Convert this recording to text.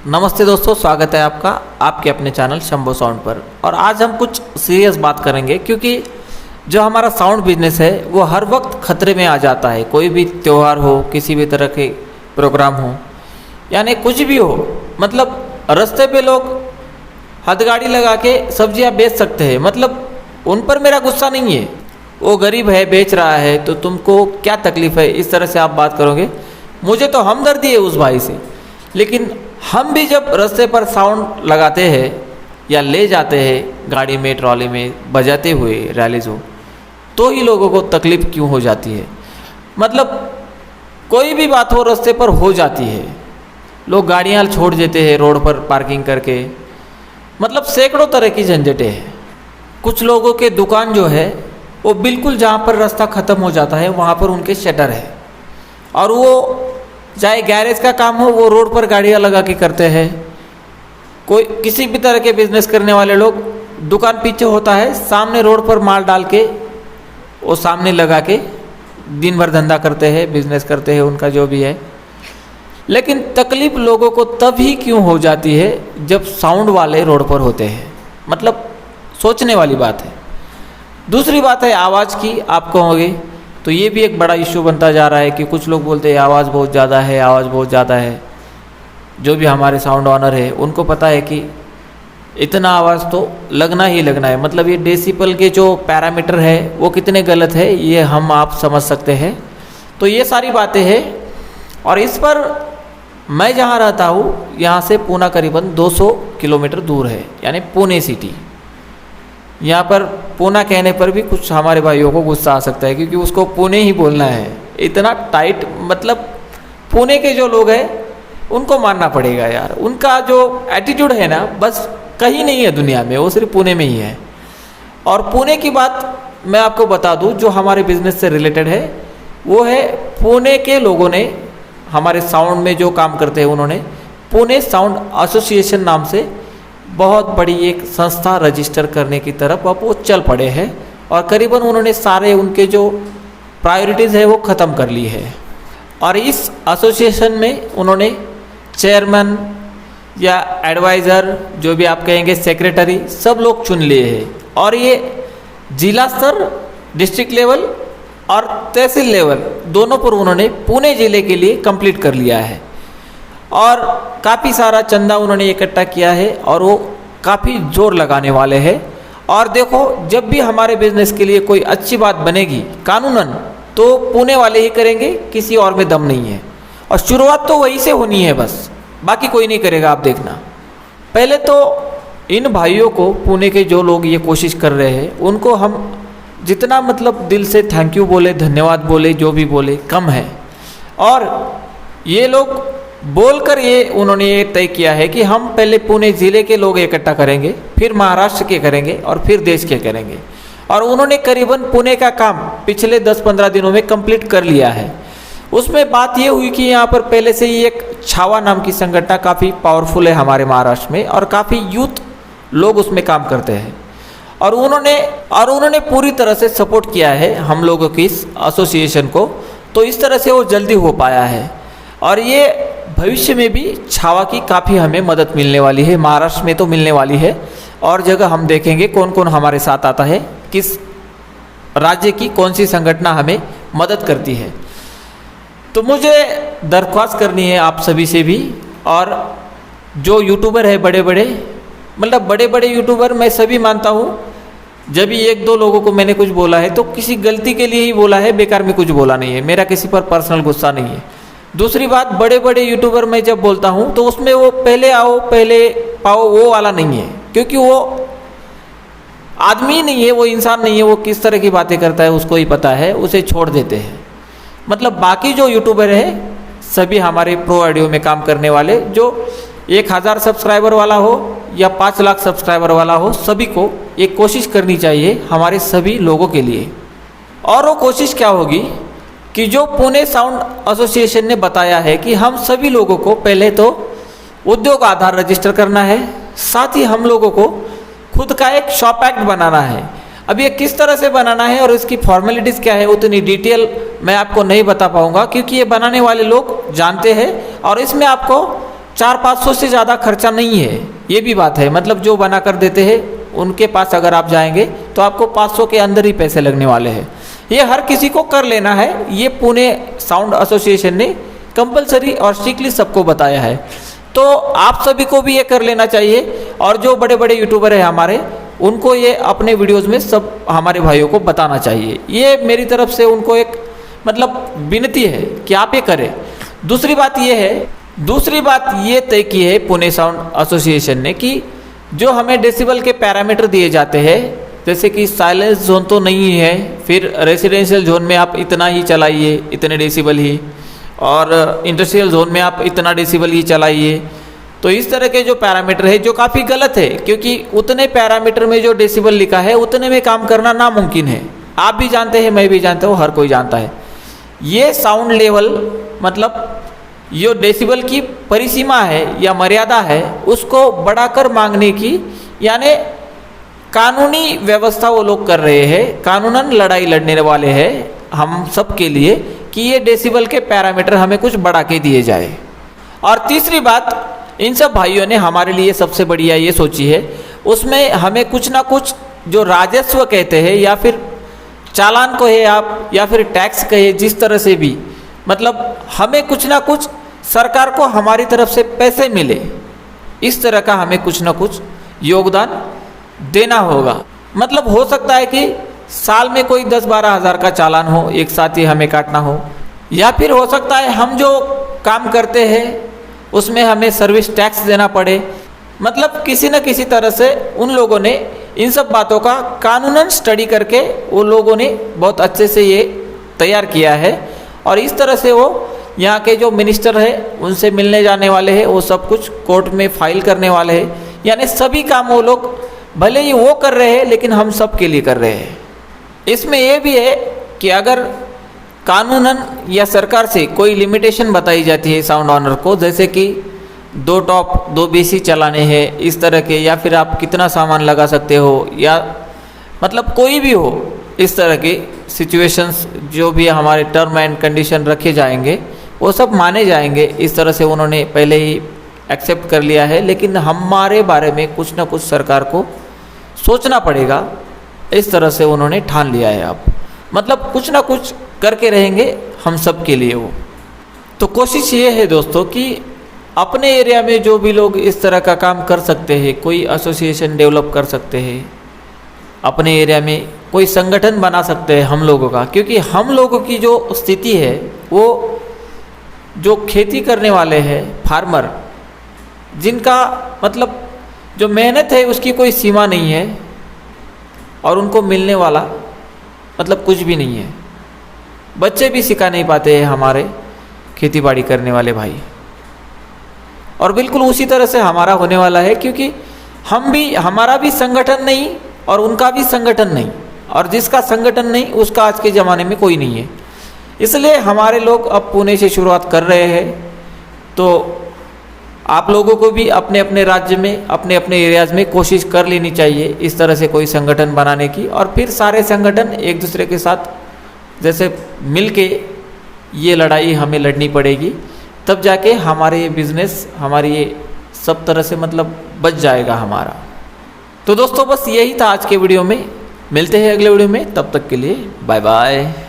नमस्ते दोस्तों, स्वागत है आपका आपके अपने चैनल शंभो साउंड पर। और आज हम कुछ सीरियस बात करेंगे क्योंकि जो हमारा साउंड बिजनेस है वो हर वक्त खतरे में आ जाता है। कोई भी त्यौहार हो, किसी भी तरह के प्रोग्राम हो, यानी कुछ भी हो, मतलब रास्ते पे लोग हथगाड़ी लगा के सब्जियां बेच सकते हैं। मतलब उन पर मेरा गुस्सा नहीं है, वो गरीब है, बेच रहा है, तो तुमको क्या तकलीफ़ है, इस तरह से आप बात करोगे। मुझे तो हमदर्दी है उस भाई से, लेकिन हम भी जब रास्ते पर साउंड लगाते हैं या ले जाते हैं गाड़ी में, ट्रॉली में बजाते हुए रैलीज हो, तो ही लोगों को तकलीफ़ क्यों हो जाती है। मतलब कोई भी बात हो रास्ते पर हो जाती है, लोग गाड़ियाँ छोड़ देते हैं रोड पर पार्किंग करके। मतलब सैकड़ों तरह की झंझटें हैं। कुछ लोगों के दुकान जो है वो बिल्कुल जहाँ पर रास्ता ख़त्म हो जाता है वहाँ पर उनके शटर है, और वो चाहे गैरेज का काम हो वो रोड पर गाड़ियाँ लगा के करते हैं। कोई किसी भी तरह के बिजनेस करने वाले लोग, दुकान पीछे होता है, सामने रोड पर माल डाल के वो सामने लगा के दिन भर धंधा करते हैं, बिजनेस करते हैं, उनका जो भी है। लेकिन तकलीफ़ लोगों को तभी क्यों हो जाती है जब साउंड वाले रोड पर होते हैं। मतलब सोचने वाली बात है। दूसरी बात है आवाज़ की। आप कहोगे तो ये भी एक बड़ा इशू बनता जा रहा है कि कुछ लोग बोलते हैं आवाज़ बहुत ज़्यादा है, आवाज़ बहुत ज़्यादा है। जो भी हमारे साउंड ऑनर है उनको पता है कि इतना आवाज़ तो लगना ही लगना है। मतलब ये डेसिबल के जो पैरामीटर है वो कितने गलत है ये हम आप समझ सकते हैं। तो ये सारी बातें हैं, और इस पर मैं जहाँ रहता हूँ यहाँ से पुणे करीबन 200 किलोमीटर दूर है, यानी पुणे सिटी। यहाँ पर पुणे कहने पर भी कुछ हमारे भाइयों को गुस्सा आ सकता है क्योंकि उसको पुणे ही बोलना है। इतना टाइट, मतलब पुणे के जो लोग हैं उनको मानना पड़ेगा यार। उनका जो एटीट्यूड है ना, बस कहीं नहीं है दुनिया में, वो सिर्फ पुणे में ही है। और पुणे की बात मैं आपको बता दूं जो हमारे बिजनेस से रिलेटेड है, वो है पुणे के लोगों ने हमारे साउंड में जो काम करते हैं, उन्होंने पुणे साउंड एसोसिएशन नाम से बहुत बड़ी एक संस्था रजिस्टर करने की तरफ अब वो चल पड़े हैं, और करीबन उन्होंने सारे उनके जो प्रायोरिटीज़ है वो ख़त्म कर ली है। और इस एसोसिएशन में उन्होंने चेयरमैन या एडवाइज़र, जो भी आप कहेंगे, सेक्रेटरी, सब लोग चुन लिए हैं। और ये जिला स्तर, डिस्ट्रिक्ट लेवल और तहसील लेवल दोनों पर उन्होंने पुणे ज़िले के लिए कंप्लीट कर लिया है। और काफ़ी सारा चंदा उन्होंने इकट्ठा किया है, और वो काफ़ी जोर लगाने वाले हैं। और देखो, जब भी हमारे बिजनेस के लिए कोई अच्छी बात बनेगी कानूनन, तो पुणे वाले ही करेंगे, किसी और में दम नहीं है। और शुरुआत तो वहीं से होनी है, बस बाकी कोई नहीं करेगा। आप देखना, पहले तो इन भाइयों को, पुणे के जो लोग ये कोशिश कर रहे हैं, उनको हम जितना मतलब दिल से थैंक यू बोले, धन्यवाद बोले, जो भी बोले कम है। और ये लोग बोलकर ये उन्होंने ये तय किया है कि हम पहले पुणे ज़िले के लोग इकट्ठा करेंगे, फिर महाराष्ट्र के करेंगे, और फिर देश के करेंगे। और उन्होंने करीबन पुणे का काम पिछले 10-15 दिनों में कंप्लीट कर लिया है। उसमें बात ये हुई कि यहाँ पर पहले से ही एक छावा नाम की संगठन काफ़ी पावरफुल है हमारे महाराष्ट्र में, और काफ़ी यूथ लोग उसमें काम करते हैं। और उन्होंने पूरी तरह से सपोर्ट किया है हम लोगों की इस एसोसिएशन को, तो इस तरह से वो जल्दी हो पाया है। और ये भविष्य में भी छावा की काफ़ी हमें मदद मिलने वाली है। महाराष्ट्र में तो मिलने वाली है, और जगह हम देखेंगे कौन कौन हमारे साथ आता है, किस राज्य की कौन सी संगठन हमें मदद करती है। तो मुझे दरख्वास्त करनी है आप सभी से भी, और जो यूट्यूबर है बड़े बड़े, मतलब बड़े बड़े यूट्यूबर, मैं सभी मानता हूँ। जब भी 1-2 लोगों को मैंने कुछ बोला है तो किसी गलती के लिए ही बोला है, बेकार में कुछ बोला नहीं है। मेरा किसी पर पर्सनल गुस्सा नहीं है। दूसरी बात, बड़े बड़े यूट्यूबर मैं जब बोलता हूँ तो उसमें वो पहले आओ पहले पाओ वो वाला नहीं है, क्योंकि वो आदमी नहीं है, वो इंसान नहीं है। वो किस तरह की बातें करता है उसको ही पता है, उसे छोड़ देते हैं। मतलब बाकी जो यूट्यूबर है सभी हमारे प्रो ऑडियो में काम करने वाले, जो 1000 सब्सक्राइबर वाला हो या 5 लाख सब्सक्राइबर वाला हो, सभी को एक कोशिश करनी चाहिए हमारे सभी लोगों के लिए। और वो कोशिश क्या होगी कि जो पुणे साउंड एसोसिएशन ने बताया है कि हम सभी लोगों को पहले तो उद्योग आधार रजिस्टर करना है, साथ ही हम लोगों को खुद का एक शॉप एक्ट बनाना है। अब ये किस तरह से बनाना है और इसकी फॉर्मेलिटीज़ क्या है, उतनी डिटेल मैं आपको नहीं बता पाऊँगा, क्योंकि ये बनाने वाले लोग जानते हैं। और इसमें आपको 400-500 से ज़्यादा खर्चा नहीं है, ये भी बात है। मतलब जो बना कर देते हैं उनके पास अगर आप जाएंगे तो आपको 500 के अंदर ही पैसे लगने वाले हैं। ये हर किसी को कर लेना है, ये पुणे साउंड एसोसिएशन ने कंपलसरी और स्ट्रिक्टली सबको बताया है। तो आप सभी को भी ये कर लेना चाहिए, और जो बड़े बड़े यूट्यूबर हैं हमारे, उनको ये अपने वीडियोज़ में सब हमारे भाइयों को बताना चाहिए। ये मेरी तरफ से उनको एक मतलब विनती है कि आप ये करें। दूसरी बात ये तय की है पुणे साउंड एसोसिएशन ने कि जो हमें डेसिबल के पैरामीटर दिए जाते हैं, जैसे कि साइलेंस जोन तो नहीं है, फिर रेसिडेंशियल जोन में आप इतना ही चलाइए, इतने डेसिबल ही, और इंडस्ट्रियल जोन में आप इतना डेसिबल ही चलाइए। तो इस तरह के जो पैरामीटर है जो काफ़ी गलत है, क्योंकि उतने पैरामीटर में जो डेसिबल लिखा है उतने में काम करना नामुमकिन है। आप भी जानते हैं, मैं भी जानता हूँ, हर कोई जानता है। ये साउंड लेवल मतलब जो डेसिबल की परिसीमा है या मर्यादा है उसको बढ़ाकर मांगने की यानी कानूनी व्यवस्था वो लोग कर रहे हैं, कानूनन लड़ाई लड़ने वाले हैं हम सब के लिए कि ये डेसिबल के पैरामीटर हमें कुछ बढ़ा के दिए जाए। और तीसरी बात इन सब भाइयों ने हमारे लिए सबसे बढ़िया ये सोची है, उसमें हमें कुछ ना कुछ जो राजस्व कहते हैं या फिर चालान कहे आप या फिर टैक्स कहे, जिस तरह से भी मतलब हमें कुछ ना कुछ सरकार को हमारी तरफ से पैसे मिले, इस तरह का हमें कुछ ना कुछ योगदान देना होगा। मतलब हो सकता है कि साल में कोई 10-12 हज़ार का चालान हो, एक साथ ही हमें काटना हो, या फिर हो सकता है हम जो काम करते हैं उसमें हमें सर्विस टैक्स देना पड़े। मतलब किसी न किसी तरह से उन लोगों ने इन सब बातों का कानूनन स्टडी करके वो लोगों ने बहुत अच्छे से ये तैयार किया है, और इस तरह से वो यहाँ के जो मिनिस्टर है उनसे मिलने जाने वाले हैं, वो सब कुछ कोर्ट में फाइल करने वाले हैं। यानी सभी काम वो लोग भले ही वो कर रहे हैं लेकिन हम सब के लिए कर रहे हैं। इसमें ये भी है कि अगर कानूनन या सरकार से कोई लिमिटेशन बताई जाती है साउंड ऑनर को, जैसे कि 2 टॉप 2 बेसी चलाने हैं इस तरह के, या फिर आप कितना सामान लगा सकते हो, या मतलब कोई भी हो इस तरह के सिचुएशंस, जो भी हमारे टर्म एंड कंडीशन रखे जाएंगे वो सब माने जाएंगे। इस तरह से उन्होंने पहले ही एक्सेप्ट कर लिया है, लेकिन हमारे बारे में कुछ ना कुछ सरकार को सोचना पड़ेगा, इस तरह से उन्होंने ठान लिया है। अब मतलब कुछ ना कुछ करके रहेंगे हम सब के लिए वो। तो कोशिश ये है दोस्तों कि अपने एरिया में जो भी लोग इस तरह का काम कर सकते हैं, कोई एसोसिएशन डेवलप कर सकते हैं, अपने एरिया में कोई संगठन बना सकते हैं हम लोगों का, क्योंकि हम लोगों की जो स्थिति है वो जो खेती करने वाले हैं फार्मर, जिनका मतलब जो मेहनत है उसकी कोई सीमा नहीं है, और उनको मिलने वाला मतलब कुछ भी नहीं है। बच्चे भी सिखा नहीं पाते हैं हमारे खेती बाड़ी करने वाले भाई, और बिल्कुल उसी तरह से हमारा होने वाला है, क्योंकि हमारा भी संगठन नहीं और उनका भी संगठन नहीं, और जिसका संगठन नहीं उसका आज के ज़माने में कोई नहीं है। इसलिए हमारे लोग अब पुणे से शुरुआत कर रहे हैं। तो आप लोगों को भी अपने अपने राज्य में अपने अपने एरियाज़ में कोशिश कर लेनी चाहिए इस तरह से कोई संगठन बनाने की, और फिर सारे संगठन एक दूसरे के साथ जैसे मिल के ये लड़ाई हमें लड़नी पड़ेगी, तब जाके हमारे ये बिज़नेस हमारी ये सब तरह से मतलब बच जाएगा हमारा। तो दोस्तों बस यही था आज के वीडियो में, मिलते हैं अगले वीडियो में, तब तक के लिए बाय बाय।